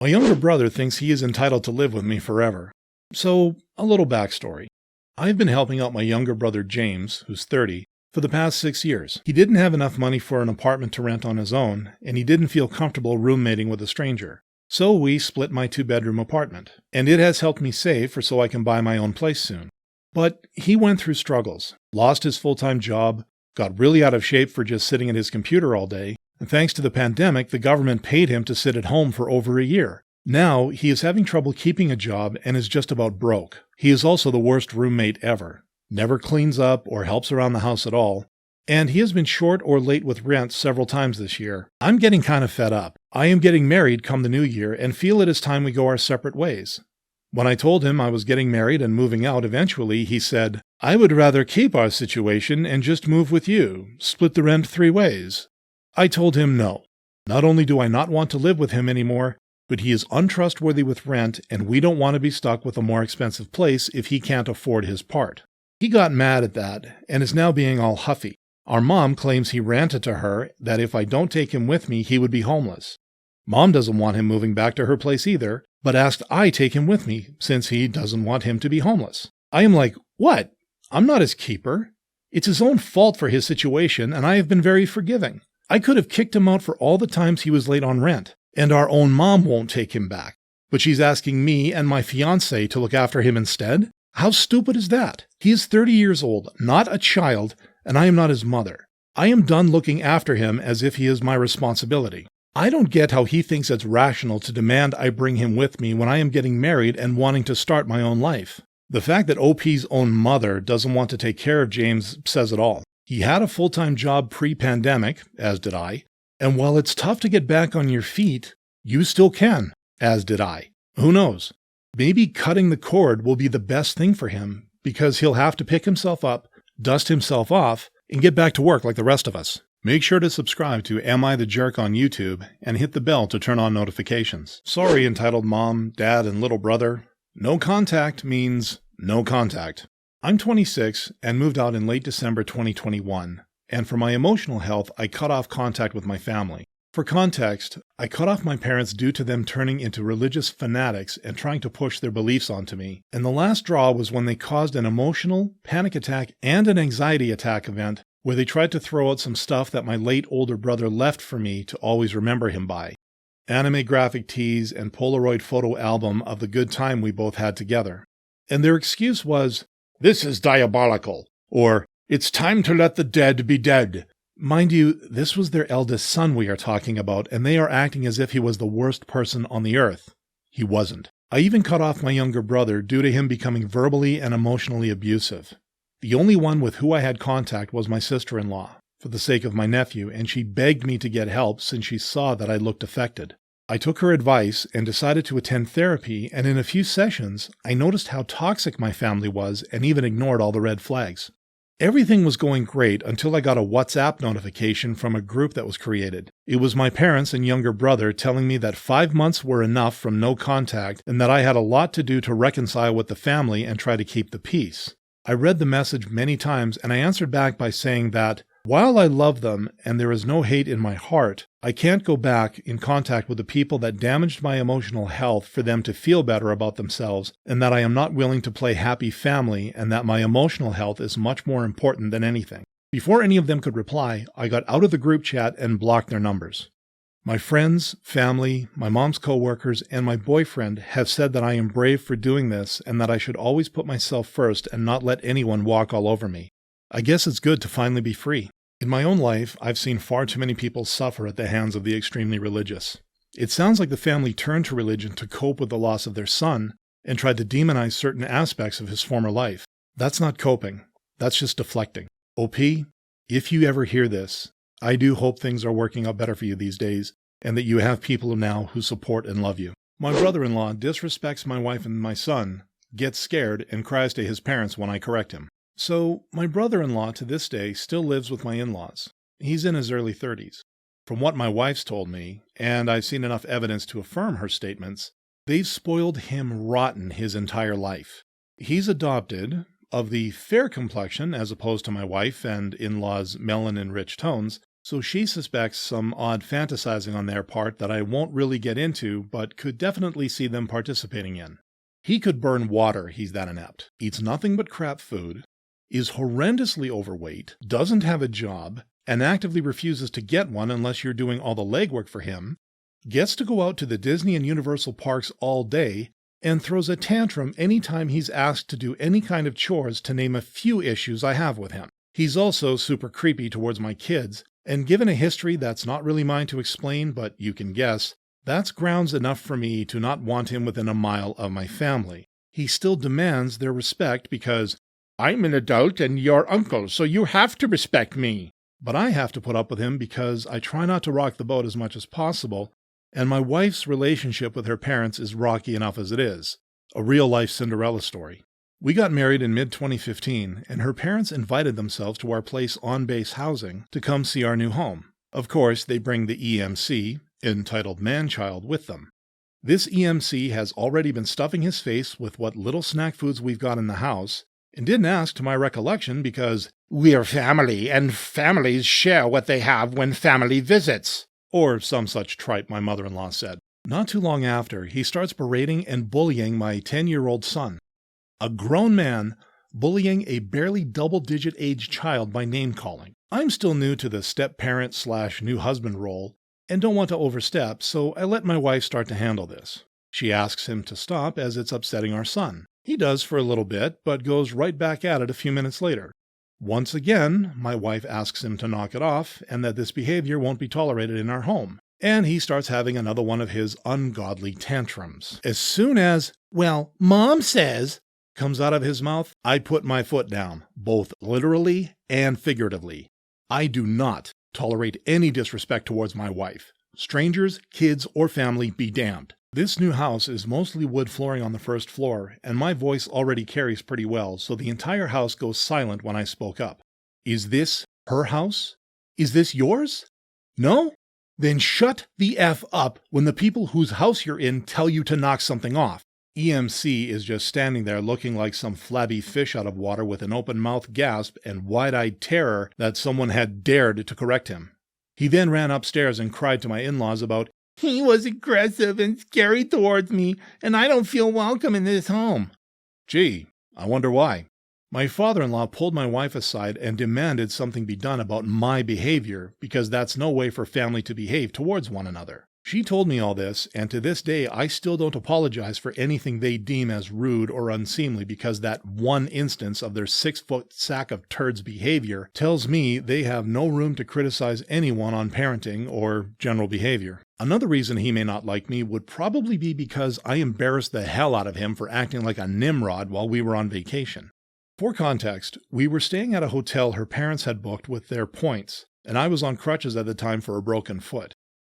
My younger brother thinks he is entitled to live with me forever. So, a little backstory. I've been helping out my younger brother James, who's 30, for the past 6 years. He didn't have enough money for an apartment to rent on his own, and he didn't feel comfortable roommating with a stranger. So we split my 2-bedroom apartment, and it has helped me save so I can buy my own place soon. But he went through struggles, lost his full-time job, got really out of shape for just sitting at his computer all day, and thanks to the pandemic, the government paid him to sit at home for over a year. Now, he is having trouble keeping a job and is just about broke. He is also the worst roommate ever. Never cleans up or helps around the house at all. And he has been short or late with rent several times this year. I'm getting kind of fed up. I am getting married come the new year and feel it is time we go our separate ways. When I told him I was getting married and moving out eventually, he said, "I would rather keep our situation and just move with you, split the rent 3 ways. I told him no. Not only do I not want to live with him anymore, but he is untrustworthy with rent and we don't want to be stuck with a more expensive place if he can't afford his part. He got mad at that and is now being all huffy. Our mom claims he ranted to her that if I don't take him with me, he would be homeless. Mom doesn't want him moving back to her place either, but asked I take him with me since he doesn't want him to be homeless. I am like, what? I'm not his keeper. It's his own fault for his situation and I have been very forgiving. I could have kicked him out for all the times he was late on rent, and our own mom won't take him back. But she's asking me and my fiancé to look after him instead? How stupid is that? He is 30 years old, not a child, and I am not his mother. I am done looking after him as if he is my responsibility. I don't get how he thinks it's rational to demand I bring him with me when I am getting married and wanting to start my own life. The fact that OP's own mother doesn't want to take care of James says it all. He had a full-time job pre-pandemic, as did I, and while it's tough to get back on your feet, you still can, as did I. Who knows? Maybe cutting the cord will be the best thing for him, because he'll have to pick himself up, dust himself off, and get back to work like the rest of us. Make sure to subscribe to Am I the Jerk on YouTube, and hit the bell to turn on notifications. Sorry, entitled mom, dad, and little brother. No contact means no contact. I'm 26 and moved out in late December 2021, and for my emotional health, I cut off contact with my family. For context, I cut off my parents due to them turning into religious fanatics and trying to push their beliefs onto me, and the last straw was when they caused an emotional, panic attack, and an anxiety attack event where they tried to throw out some stuff that my late older brother left for me to always remember him by. Anime graphic tees and Polaroid photo album of the good time we both had together. And their excuse was, "This is diabolical," or "It's time to let the dead be dead." Mind you, this was their eldest son we are talking about, and they are acting as if he was the worst person on the earth. He wasn't. I even cut off my younger brother due to him becoming verbally and emotionally abusive. The only one with who I had contact was my sister-in-law, for the sake of my nephew, and she begged me to get help since she saw that I looked affected. I took her advice and decided to attend therapy, and in a few sessions, I noticed how toxic my family was and even ignored all the red flags. Everything was going great until I got a WhatsApp notification from a group that was created. It was my parents and younger brother telling me that 5 months were enough from no contact and that I had a lot to do to reconcile with the family and try to keep the peace. I read the message many times and I answered back by saying that, while I love them and there is no hate in my heart, I can't go back in contact with the people that damaged my emotional health for them to feel better about themselves, and that I am not willing to play happy family and that my emotional health is much more important than anything. Before any of them could reply, I got out of the group chat and blocked their numbers. My friends, family, my mom's coworkers, and my boyfriend have said that I am brave for doing this and that I should always put myself first and not let anyone walk all over me. I guess it's good to finally be free. In my own life, I've seen far too many people suffer at the hands of the extremely religious. It sounds like the family turned to religion to cope with the loss of their son and tried to demonize certain aspects of his former life. That's not coping. That's just deflecting. OP, if you ever hear this, I do hope things are working out better for you these days and that you have people now who support and love you. My brother-in-law disrespects my wife and my son, gets scared, and cries to his parents when I correct him. So, my brother-in-law to this day still lives with my in-laws. He's in his early 30s. From what my wife's told me, and I've seen enough evidence to affirm her statements, they've spoiled him rotten his entire life. He's adopted, of the fair complexion as opposed to my wife and in-laws' melanin-rich tones, so she suspects some odd fantasizing on their part that I won't really get into, but could definitely see them participating in. He could burn water, he's that inept, eats nothing but crap food, is horrendously overweight, doesn't have a job, and actively refuses to get one unless you're doing all the legwork for him, gets to go out to the Disney and Universal parks all day, and throws a tantrum anytime he's asked to do any kind of chores, to name a few issues I have with him. He's also super creepy towards my kids, and given a history that's not really mine to explain, but you can guess, that's grounds enough for me to not want him within a mile of my family. He still demands their respect because, "I'm an adult and your uncle, so you have to respect me." But I have to put up with him because I try not to rock the boat as much as possible, and my wife's relationship with her parents is rocky enough as it is. A real-life Cinderella story. We got married in mid-2015, and her parents invited themselves to our place on base housing to come see our new home. Of course, they bring the EMC, entitled man-child, with them. This EMC has already been stuffing his face with what little snack foods we've got in the house, and didn't ask to my recollection because we're family, and families share what they have when family visits, or some such tripe my mother-in-law said. Not too long after, he starts berating and bullying my 10-year-old son. A grown man bullying a barely double-digit age child by name-calling. I'm still new to the step-parent/new husband role and don't want to overstep, so I let my wife start to handle this. She asks him to stop as it's upsetting our son. He does for a little bit, but goes right back at it a few minutes later. Once again, my wife asks him to knock it off and that this behavior won't be tolerated in our home. And he starts having another one of his ungodly tantrums. As soon as, "Well, Mom says," comes out of his mouth, I put my foot down, both literally and figuratively. I do not tolerate any disrespect towards my wife. Strangers, kids, or family be damned. This new house is mostly wood flooring on the first floor, and my voice already carries pretty well, so the entire house goes silent when I spoke up. Is this her house? Is this yours? No? Then shut the F up when the people whose house you're in tell you to knock something off. EMC is just standing there looking like some flabby fish out of water with an open-mouthed gasp and wide-eyed terror that someone had dared to correct him. He then ran upstairs and cried to my in-laws about, "He was aggressive and scary towards me, and I don't feel welcome in this home." Gee, I wonder why. My father-in-law pulled my wife aside and demanded something be done about my behavior, because that's no way for family to behave towards one another. She told me all this, and to this day I still don't apologize for anything they deem as rude or unseemly, because that one instance of their 6-foot sack of turds behavior tells me they have no room to criticize anyone on parenting or general behavior. Another reason he may not like me would probably be because I embarrassed the hell out of him for acting like a Nimrod while we were on vacation. For context, we were staying at a hotel her parents had booked with their points, and I was on crutches at the time for a broken foot.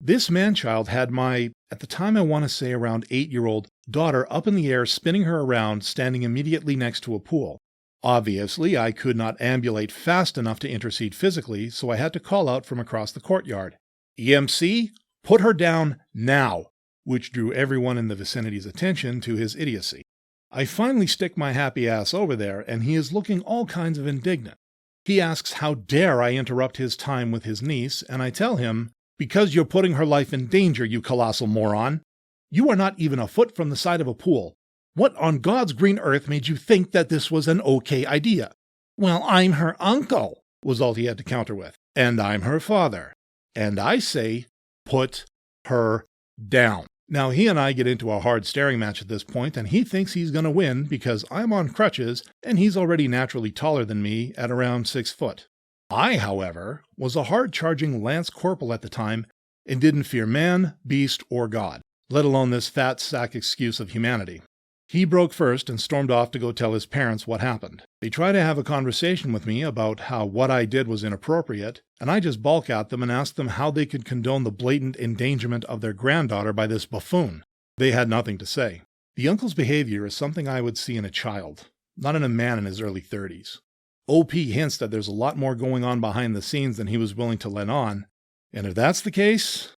This man-child had my, at the time I want to say around 8-year-old, daughter up in the air spinning her around, standing immediately next to a pool. Obviously, I could not ambulate fast enough to intercede physically, so I had to call out from across the courtyard, "EMC, put her down now," which drew everyone in the vicinity's attention to his idiocy. I finally stick my happy ass over there, and he is looking all kinds of indignant. He asks how dare I interrupt his time with his niece, and I tell him, "Because you're putting her life in danger, you colossal moron. You are not even a foot from the side of a pool. What on God's green earth made you think that this was an okay idea?" "Well, I'm her uncle," was all he had to counter with. "And I'm her father. And I say, put her down." Now, he and I get into a hard staring match at this point, and he thinks he's going to win because I'm on crutches and he's already naturally taller than me at around 6 foot. I, however, was a hard-charging lance corporal at the time and didn't fear man, beast, or God, let alone this fat sack excuse of humanity. He broke first and stormed off to go tell his parents what happened. They try to have a conversation with me about how what I did was inappropriate, and I just balk at them and ask them how they could condone the blatant endangerment of their granddaughter by this buffoon. They had nothing to say. The uncle's behavior is something I would see in a child, not in a man in his early 30s. OP hints that there's a lot more going on behind the scenes than he was willing to let on, and if that's the case,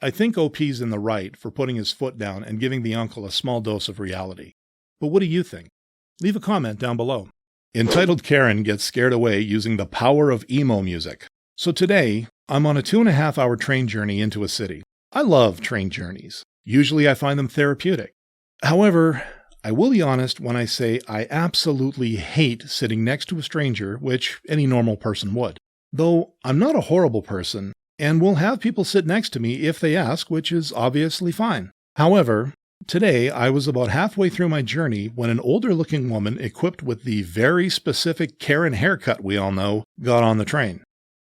I think OP's in the right for putting his foot down and giving the uncle a small dose of reality. But what do you think? Leave a comment down below. Entitled Karen gets scared away using the power of emo music. So today, I'm on a 2.5-hour train journey into a city. I love train journeys. Usually I find them therapeutic. However, I will be honest when I say I absolutely hate sitting next to a stranger, which any normal person would. Though I'm not a horrible person, and will have people sit next to me if they ask, which is obviously fine. However, today I was about halfway through my journey when an older-looking woman equipped with the very specific Karen haircut we all know got on the train.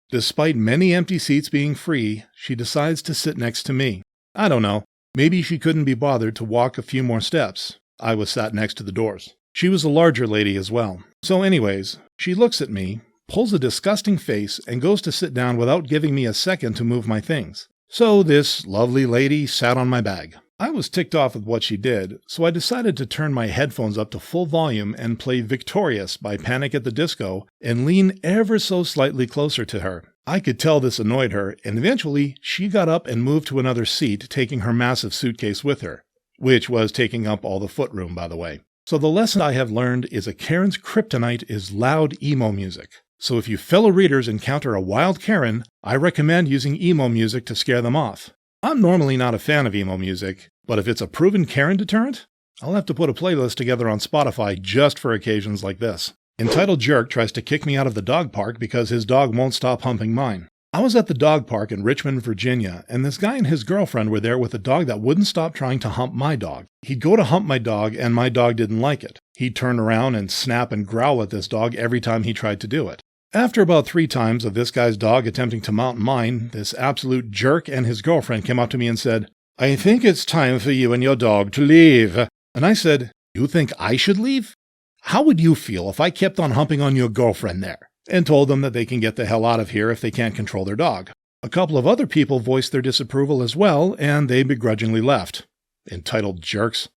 Despite many empty seats being free, she decides to sit next to me. I don't know, maybe she couldn't be bothered to walk a few more steps. I was sat next to the doors. She was a larger lady as well. So anyways, she looks at me, pulls a disgusting face, and goes to sit down without giving me a second to move my things. So this lovely lady sat on my bag. I was ticked off with what she did, so I decided to turn my headphones up to full volume and play Victorious by Panic at the Disco and lean ever so slightly closer to her. I could tell this annoyed her, and eventually she got up and moved to another seat, taking her massive suitcase with her, which was taking up all the footroom, by the way. So the lesson I have learned is a Karen's kryptonite is loud emo music. So if you fellow readers encounter a wild Karen, I recommend using emo music to scare them off. I'm normally not a fan of emo music, but if it's a proven Karen deterrent, I'll have to put a playlist together on Spotify just for occasions like this. Entitled Jerk tries to kick me out of the dog park because his dog won't stop humping mine. I was at the dog park in Richmond, Virginia, and this guy and his girlfriend were there with a dog that wouldn't stop trying to hump my dog. He'd go to hump my dog, and my dog didn't like it. He'd turn around and snap and growl at this dog every time he tried to do it. After about 3 times of this guy's dog attempting to mount mine, this absolute jerk and his girlfriend came up to me and said, "I think it's time for you and your dog to leave." And I said, "You think I should leave? How would you feel if I kept on humping on your girlfriend there?" And told them that they can get the hell out of here if they can't control their dog. A couple of other people voiced their disapproval as well, and they begrudgingly left. Entitled jerks.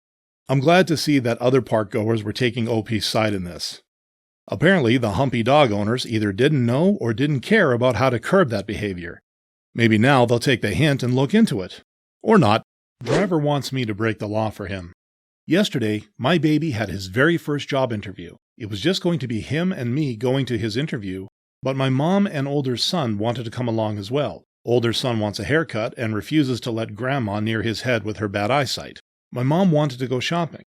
I'm glad to see that other park goers were taking OP's side in this. Apparently, the humpy dog owners either didn't know or didn't care about how to curb that behavior. Maybe now they'll take the hint and look into it. Or not. The driver wants me to break the law for him. Yesterday, my baby had his very first job interview. It was just going to be him and me going to his interview, but my mom and older son wanted to come along as well. Older son wants a haircut and refuses to let grandma near his head with her bad eyesight. My mom wanted to go shopping.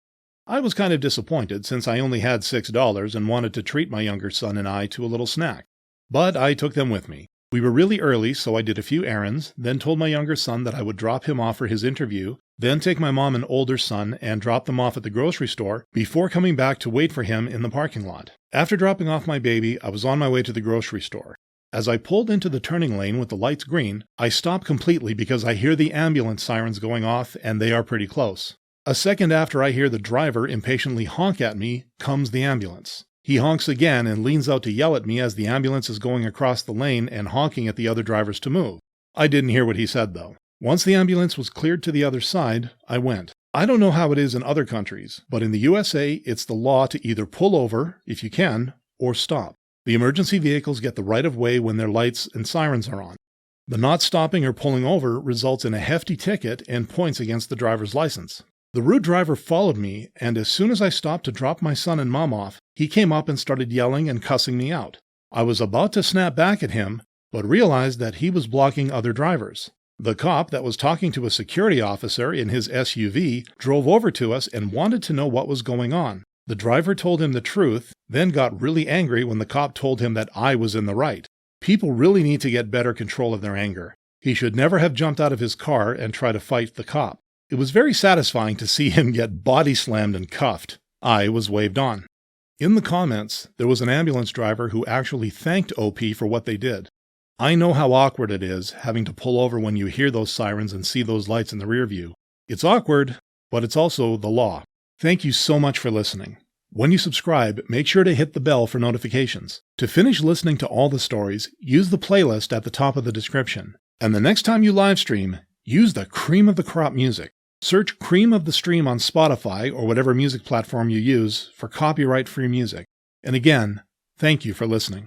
I was kind of disappointed since I only had $6 and wanted to treat my younger son and I to a little snack. But I took them with me. We were really early, so I did a few errands, then told my younger son that I would drop him off for his interview, then take my mom and older son and drop them off at the grocery store before coming back to wait for him in the parking lot. After dropping off my baby, I was on my way to the grocery store. As I pulled into the turning lane with the lights green, I stopped completely because I hear the ambulance sirens going off and they are pretty close. A second after I hear the driver impatiently honk at me, comes the ambulance. He honks again and leans out to yell at me as the ambulance is going across the lane and honking at the other drivers to move. I didn't hear what he said though. Once the ambulance was cleared to the other side, I went. I don't know how it is in other countries, but in the USA, it's the law to either pull over, if you can, or stop. The emergency vehicles get the right of way when their lights and sirens are on. The not stopping or pulling over results in a hefty ticket and points against the driver's license. The rude driver followed me, and as soon as I stopped to drop my son and mom off, he came up and started yelling and cussing me out. I was about to snap back at him, but realized that he was blocking other drivers. The cop that was talking to a security officer in his SUV drove over to us and wanted to know what was going on. The driver told him the truth, then got really angry when the cop told him that I was in the right. People really need to get better control of their anger. He should never have jumped out of his car and tried to fight the cop. It was very satisfying to see him get body slammed and cuffed. I was waved on. In the comments, there was an ambulance driver who actually thanked OP for what they did. I know how awkward it is having to pull over when you hear those sirens and see those lights in the rear view. It's awkward, but it's also the law. Thank you so much for listening. When you subscribe, make sure to hit the bell for notifications. To finish listening to all the stories, use the playlist at the top of the description. And the next time you live stream, use the cream of the crop music. Search Cream of the Stream on Spotify or whatever music platform you use for copyright-free music. And again, thank you for listening.